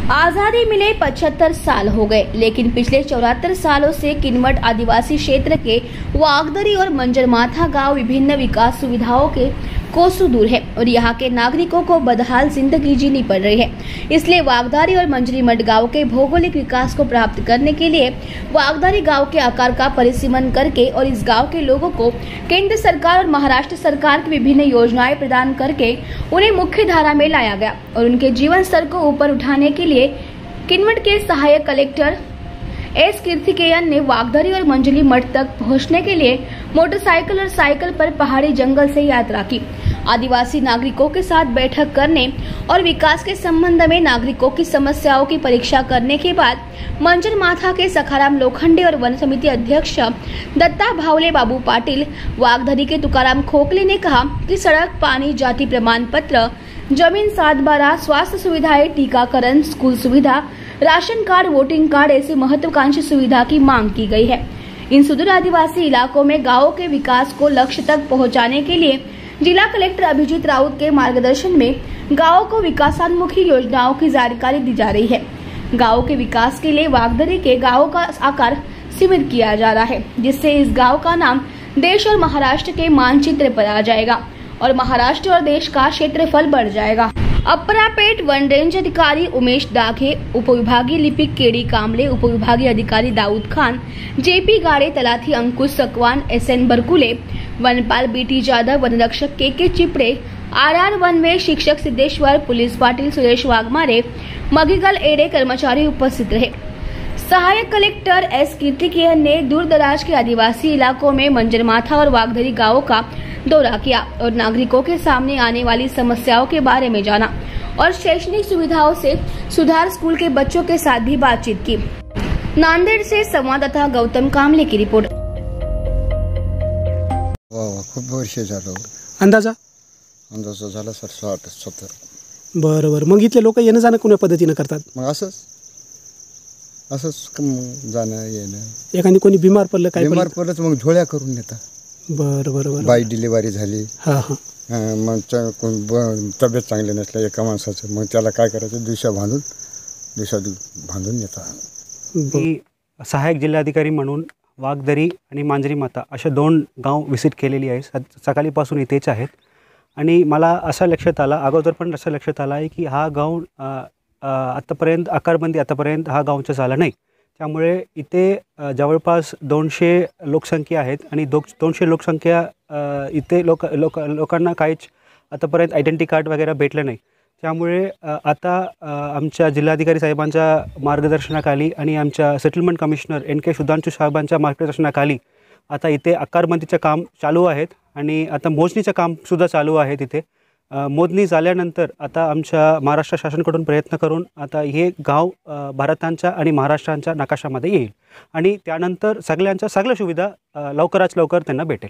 आजादी मिले 75 साल हो गए, लेकिन पिछले 74 सालों से किनवट आदिवासी क्षेत्र के वागदरी और मंजरमाथा गांव विभिन्न विकास सुविधाओं के कोसों दूर है और यहां के नागरिकों को बदहाल जिंदगी जीनी पड़ रही है। इसलिए वागदारी और मंजरीमठ गांव के भौगोलिक विकास को प्राप्त करने के लिए वागदारी गांव के आकार का परिसीमन करके और इस गांव के लोगों को केंद्र सरकार और महाराष्ट्र सरकार की विभिन्न योजनाएं प्रदान करके उन्हें मुख्य धारा में लाया गया और उनके जीवन स्तर को ऊपर उठाने के लिए किनवट के सहायक कलेक्टर एस कीर्तिकेयन ने वागदरी और मंजरीमठ तक पहुंचने के लिए मोटरसाइकिल और साइकिल पर पहाड़ी जंगल से यात्रा की। आदिवासी नागरिकों के साथ बैठक करने और विकास के संबंध में नागरिकों की समस्याओं की परीक्षा करने के बाद मंजरमाथा के सखाराम लोखंडे और वन समिति अध्यक्ष दत्ता भावले बाबू पाटिल, वागदरी के तुकाराम खोखले ने कहा कि सड़क, पानी, जाति प्रमाण पत्र, जमीन 7/12, स्वास्थ्य सुविधाएं, टीकाकरण, स्कूल सुविधा, राशन कार्ड, वोटिंग कार्ड ऐसी महत्वाकांक्षी सुविधा की मांग की गई है। इन सुदूर आदिवासी इलाकों में गांवों के विकास को लक्ष्य तक पहुंचाने के लिए जिला कलेक्टर अभिजीत राउत के मार्गदर्शन में गांवों को विकासोन्मुखी योजनाओं की जानकारी दी जा रही है। गांवों के विकास के लिए वागदरी के गांवों का आकार सीमित किया जा रहा है, जिससे इस गांव का नाम देश और महाराष्ट्र के मानचित्र पर आ जाएगा और महाराष्ट्र और देश का क्षेत्रफल बढ़ जाएगा। अपरापेट वन रेंज अधिकारी उमेश दाघे, उपविभागीय लिपिक केडी कामले, उपविभागीय अधिकारी दाऊद खान, जेपी गाड़े, तलाठी अंकुश सकवान, SN बरकुले, वनपाल BT जाधव, वनरक्षक के चिपड़े, RR वनवे शिक्षक सिद्धेश्वर, पुलिस पाटिल सुरेश वाघमारे, मगिगल एडे कर्मचारी उपस्थित रहे। सहायक कलेक्टर एस कीर्तिकेयन ने दूर दराज के आदिवासी इलाकों में मंजरमाथा और वागदरी गांवों का दौरा किया और नागरिकों के सामने आने वाली समस्याओं के बारे में जाना और शैक्षणिक सुविधाओं से सुधार, स्कूल के बच्चों के साथ भी बातचीत की। नांदेड़ से संवाददाता गौतम कामले की रिपोर्ट। खूप वर्ष झालं। अंदाजा झाला सर 60-70। बरं, मग इथले लोक येणं जाणं कोण्या पद्धतीनं करतात? मग असंच जाणं येणं। एखादी कोणी बिमार पडलं, काय बिमार पडलं मग झोळ्या करून नेतात। बरं, बाई डिलिव्हरी झाली, मग तब्येत चांगली नसल्या एका माणसाचं, मग त्याला काय करायचं, दिशा बांधून नेतात। सहायक जिल्हाधिकारी म्हणून वागदरी आणि मंजरीमाथा अशा 2 गाव व्हिजिट केलेली आहे। सकाळीपासून इथेच आहेत आणि मला असं लक्षात आलं, अगोदर पण असं लक्षात आलं आहे की हा गाव आतापर्यंत आकारबंदी हा गावचा झाला नाही। त्यामुळे इथे जवळपास 200 लोकसंख्या आहेत आणि 200 लोकसंख्या इथे लोकांना काहीच आतापर्यंत आयडेंटिटी कार्ड वगैरे भेटलं नाही। त्यामुळे आता आमच्या जिल्हाधिकारी साहेबांच्या मार्गदर्शनाखाली आणि आमच्या सेटलमेंट कमिशनर NK सुधांशू साहेबांच्या मार्गदर्शनाखाली आता इथे आकारबंदीचं काम चालू आहेत आणि आता मोजणीचं कामसुद्धा चालू आहे। तिथे मोजणी झाल्यानंतर आता आमच्या महाराष्ट्र शासनाकडून प्रयत्न करून आता हे गाव भारताच्या आणि महाराष्ट्राच्या नकाशामध्ये येईल आणि त्यानंतर सगळ्या सुविधा लवकरात लवकर त्यांना भेटेल।